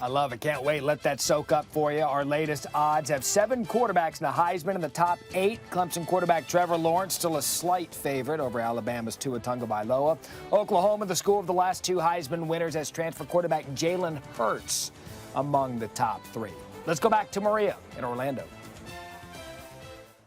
I love it. Can't wait. Let that soak up for you. Our latest odds have 7 quarterbacks in the Heisman in the top 8. Clemson quarterback Trevor Lawrence still a slight favorite over Alabama's Tua Tagovailoa. Oklahoma, the school of the last 2 Heisman winners, has transfer quarterback Jalen Hurts among the top 3. Let's go back to Maria in Orlando.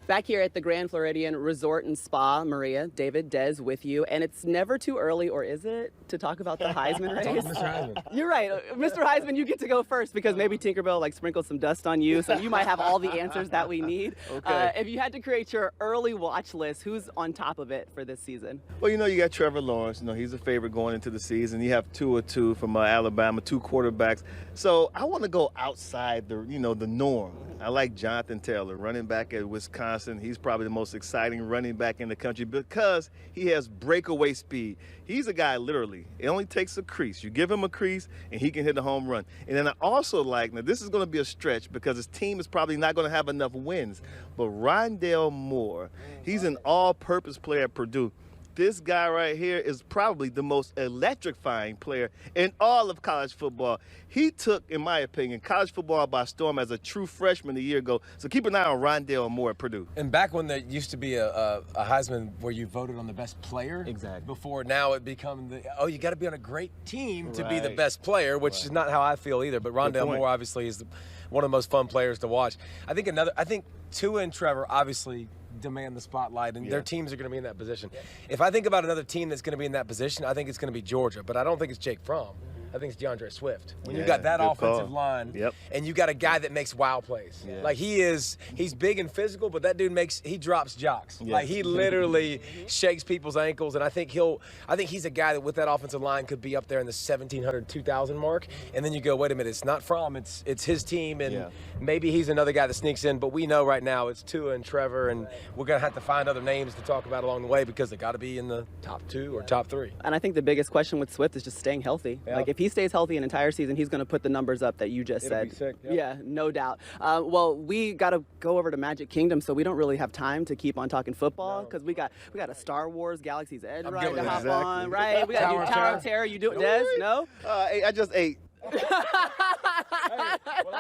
Back here at the Grand Floridian Resort and Spa, Maria, David, Des with you. And it's never too early, or is it, to talk about the Heisman race? Mr. Heisman. You're right. Mr. Heisman, you get to go first because maybe Tinkerbell sprinkled some dust on you, so you might have all the answers that we need. Okay. If you had to create your early watch list, who's on top of it for this season? Well, you got Trevor Lawrence. He's a favorite going into the season. You have 2 from Alabama, 2 quarterbacks. So I want to go outside the norm. I like Jonathan Taylor, running back at Wisconsin. He's probably the most exciting running back in the country because he has breakaway speed. He's a guy, literally, it only takes a crease. You give him a crease, and he can hit a home run. And then I also like, now this is going to be a stretch because his team is probably not going to have enough wins, but Rondale Moore, he's an all-purpose player at Purdue. This guy right here is probably the most electrifying player in all of college football. He took, in my opinion, college football by storm as a true freshman a year ago. So keep an eye on Rondale Moore at Purdue. And back when there used to be a Heisman where you voted on the best player. Exactly. Before now it become you got to be on a great team to be the best player, which is not how I feel either. But Rondale Moore obviously is one of the most fun players to watch. I think Tua and Trevor obviously demand the spotlight, and their teams are going to be in that position. If I think about another team that's going to be in that position, I think it's going to be Georgia, but I don't think it's Jake Fromm. I think it's DeAndre Swift. When you got that offensive line, and you got a guy that makes wow plays. Like he's big and physical, but that dude he drops jocks. Like he literally shakes people's ankles, and I think he's a guy that with that offensive line could be up there in the 1,700, 2,000 mark. And then you go, wait a minute, it's not Fromm, it's his team, and maybe he's another guy that sneaks in. But we know right now it's Tua and Trevor, and we're gonna have to find other names to talk about along the way because they got to be in the top 2 or top 3. And I think the biggest question with Swift is just staying healthy. Like if he stays healthy an entire season, he's going to put the numbers up that you just said. Be sick, Yeah, no doubt. Well, we got to go over to Magic Kingdom, so we don't really have time to keep on talking football because we got a Star Wars Galaxy's Edge ride to hop on, right? We got to do Tower of Terror. You do it, Des? No? I just ate. I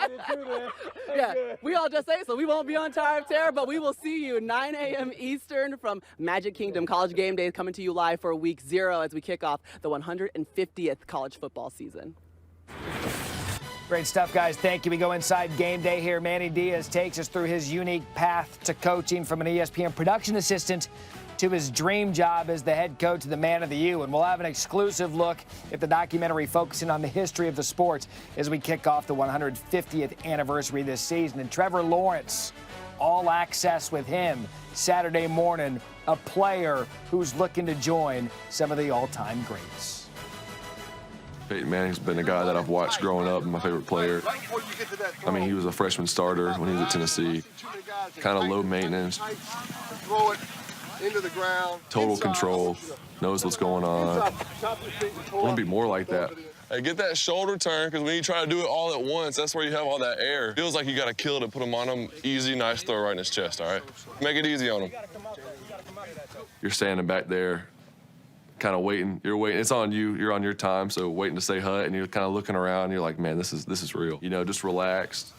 did too, man. Yeah, we all just ate, so we won't be on Tower of Terror, but we will see you 9 a.m. Eastern from Magic Kingdom. College Game Day is coming to you live for week 0 as we kick off the 150th college football season. Great stuff, guys. Thank you. We go inside Game Day here. Manny Diaz takes us through his unique path to coaching from an ESPN production assistant to his dream job as the head coach of the Man of the U. And we'll have an exclusive look at the documentary focusing on the history of the sport as we kick off the 150th anniversary this season. And Trevor Lawrence, all access with him Saturday morning, a player who's looking to join some of the all-time greats. Peyton Manning's been a guy that I've watched growing up and my favorite player. I mean, he was a freshman starter when he was at Tennessee. Kind of low maintenance. Throw it into the ground. Total control. Knows what's going on. I want to be more like that. Hey, get that shoulder turn, because when you try to do it all at once, that's where you have all that air. Feels like you got to kill it to put him on him. Easy, nice throw right in his chest, all right? Make it easy on him. You're standing back there, kind of waiting. You're waiting. It's on you. You're on your time, so waiting to say hut, and you're kind of looking around. And you're like, man, this is real. Just relaxed.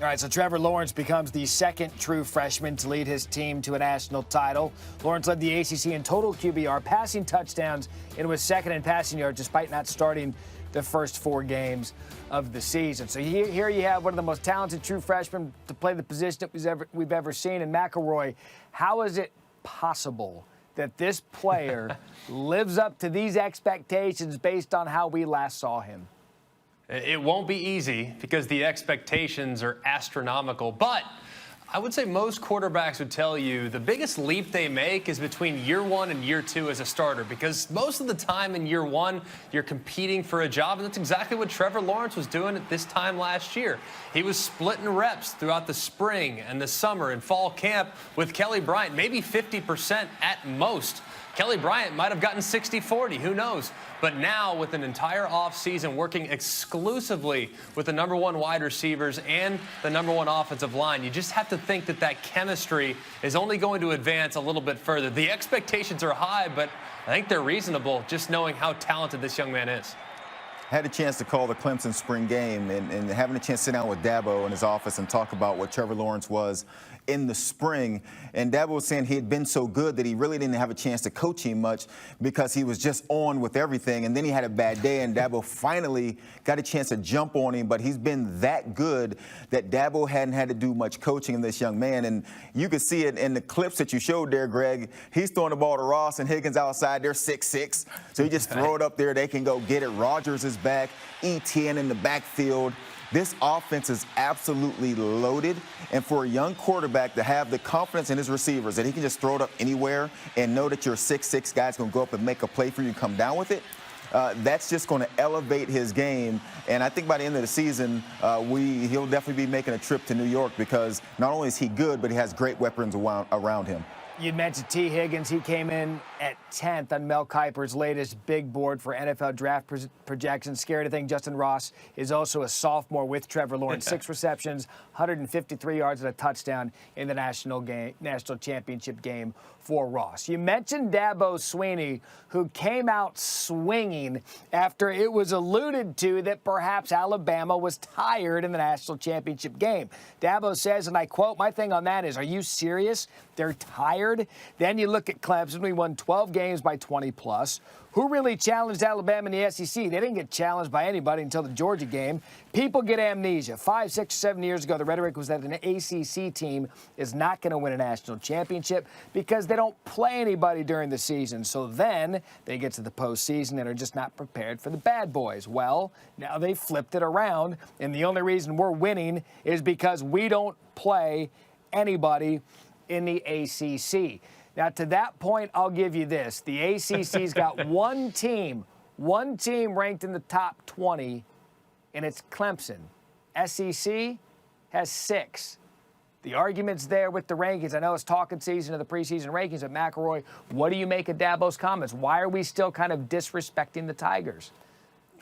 All right, so Trevor Lawrence becomes the second true freshman to lead his team to a national title. Lawrence led the ACC in total QBR, passing touchdowns, and was second in passing yards despite not starting the first 4 games of the season. So here you have one of the most talented true freshmen to play the position that we've ever seen. And McElroy, how is it possible that this player lives up to these expectations based on how we last saw him? It won't be easy because the expectations are astronomical, but I would say most quarterbacks would tell you the biggest leap they make is between year 1 and year 2 as a starter, because most of the time in year 1, you're competing for a job, and that's exactly what Trevor Lawrence was doing at this time last year. He was splitting reps throughout the spring and the summer and fall camp with Kelly Bryant, maybe 50% at most. Kelly Bryant might have gotten 60-40, who knows? But now, with an entire offseason working exclusively with the #1 wide receivers and the #1 offensive line, you just have to think that chemistry is only going to advance a little bit further. The expectations are high, but I think they're reasonable just knowing how talented this young man is. Had a chance to call the Clemson spring game and having a chance to sit down with Dabo in his office and talk about what Trevor Lawrence was in the spring. And Dabo was saying he had been so good that he really didn't have a chance to coach him much because he was just on with everything. And then he had a bad day, and Dabo finally got a chance to jump on him. But he's been that good that Dabo hadn't had to do much coaching in this young man. And you could see it in the clips that you showed there, Greg. He's throwing the ball to Ross and Higgins outside. They're 6'6". So you just throw it up there. They can go get it. Rodgers is back. ETN in the backfield. This offense is absolutely loaded, and for a young quarterback to have the confidence in his receivers that he can just throw it up anywhere and know that your 6'6" guy's going to go up and make a play for you and come down with it, that's just going to elevate his game. And I think by the end of the season, he'll definitely be making a trip to New York because not only is he good, but he has great weapons around him. You'd mentioned T. Higgins. He came in at 10th on Mel Kiper's latest big board for NFL draft projections. Scary to think Justin Ross is also a sophomore with Trevor Lawrence. 6 receptions, 153 yards and a touchdown in the national championship game for Ross. You mentioned Dabo Swinney, who came out swinging after it was alluded to that perhaps Alabama was tired in the national championship game. Dabo says, and I quote, "My thing on that is, are you serious? They're tired?" Then you look at Clemson. We won 12 games by 20-plus. Who really challenged Alabama in the SEC? They didn't get challenged by anybody until the Georgia game. People get amnesia. 5, 6, 7 years ago, the rhetoric was that an ACC team is not going to win a national championship because they don't play anybody during the season. So then they get to the postseason and are just not prepared for the bad boys. Well, now they flipped it around, and the only reason we're winning is because we don't play anybody in the ACC. Now, to that point, I'll give you this. The ACC's got one team ranked in the top 20, and it's Clemson. SEC has 6. The argument's there with the rankings. I know it's talking season of the preseason rankings, but McElroy, what do you make of Dabo's comments? Why are we still kind of disrespecting the Tigers?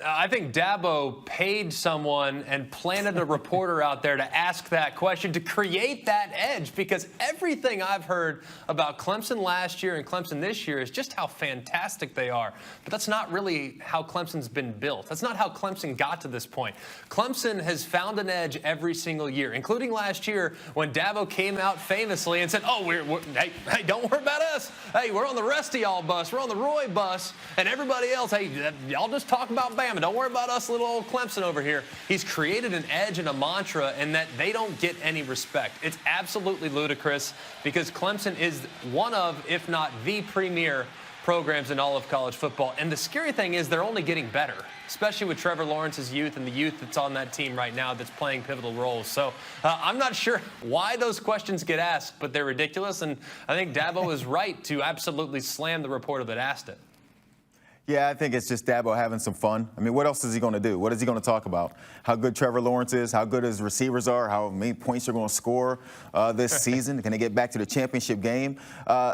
I think Dabo paid someone and planted a reporter out there to ask that question, to create that edge, because everything I've heard about Clemson last year and Clemson this year is just how fantastic they are. But that's not really how Clemson's been built. That's not how Clemson got to this point. Clemson has found an edge every single year, including last year when Dabo came out famously and said, "Oh, hey, don't worry about us. Hey, we're on the rest of y'all bus. We're on the Roy bus. And everybody else, hey, y'all just talk about Bama. Don't worry about us, little old Clemson over here." He's created an edge and a mantra in that they don't get any respect. It's absolutely ludicrous because Clemson is one of, if not the premier programs in all of college football. And the scary thing is they're only getting better, especially with Trevor Lawrence's youth and the youth that's on that team right now that's playing pivotal roles. So I'm not sure why those questions get asked, but they're ridiculous. And I think Dabo is right to absolutely slam the reporter that asked it. Yeah, I think it's just Dabo having some fun. I mean, what else is he going to do? What is he going to talk about? How good Trevor Lawrence is, how good his receivers are, how many points they're going to score this season. Can they get back to the championship game?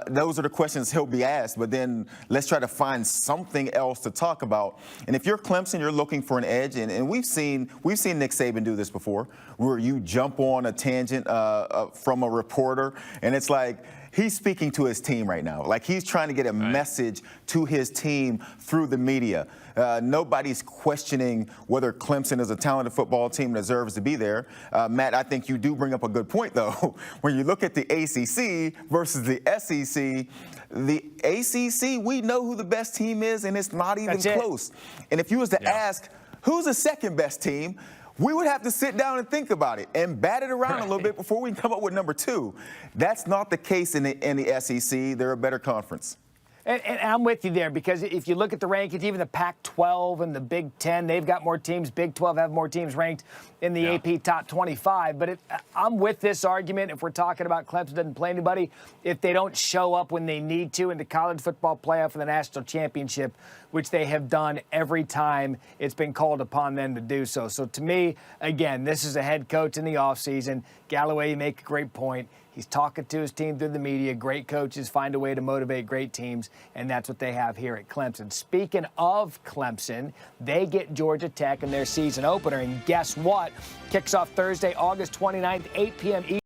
Those are the questions he'll be asked, but then let's try to find something else to talk about. And if you're Clemson, you're looking for an edge, and we've seen Nick Saban do this before, where you jump on a tangent from a reporter, and it's like, he's speaking to his team right now. Like, he's trying to get a message to his team through the media. Nobody's questioning whether Clemson is a talented football team that deserves to be there. Matt, I think you do bring up a good point, though. When you look at the ACC versus the SEC, the ACC, we know who the best team is, and it's not even close. And if you was to ask, who's the second best team, we would have to sit down and think about it and bat it around a little bit before we can come up with number 2. That's not the case in the SEC. They're a better conference. And I'm with you there, because if you look at the rankings, even the Pac-12 and the Big Ten, they've got more teams. Big 12 have more teams ranked in the AP top 25. But I'm with this argument if we're talking about Clemson doesn't play anybody, if they don't show up when they need to in the college football playoff and the national championship, which they have done every time it's been called upon them to do so. So to me, again, this is a head coach in the offseason. Galloway, you make a great point. He's talking to his team through the media. Great coaches find a way to motivate great teams, and that's what they have here at Clemson. Speaking of Clemson, they get Georgia Tech in their season opener, and guess what? Kicks off Thursday, August 29th, 8 p.m. Eastern.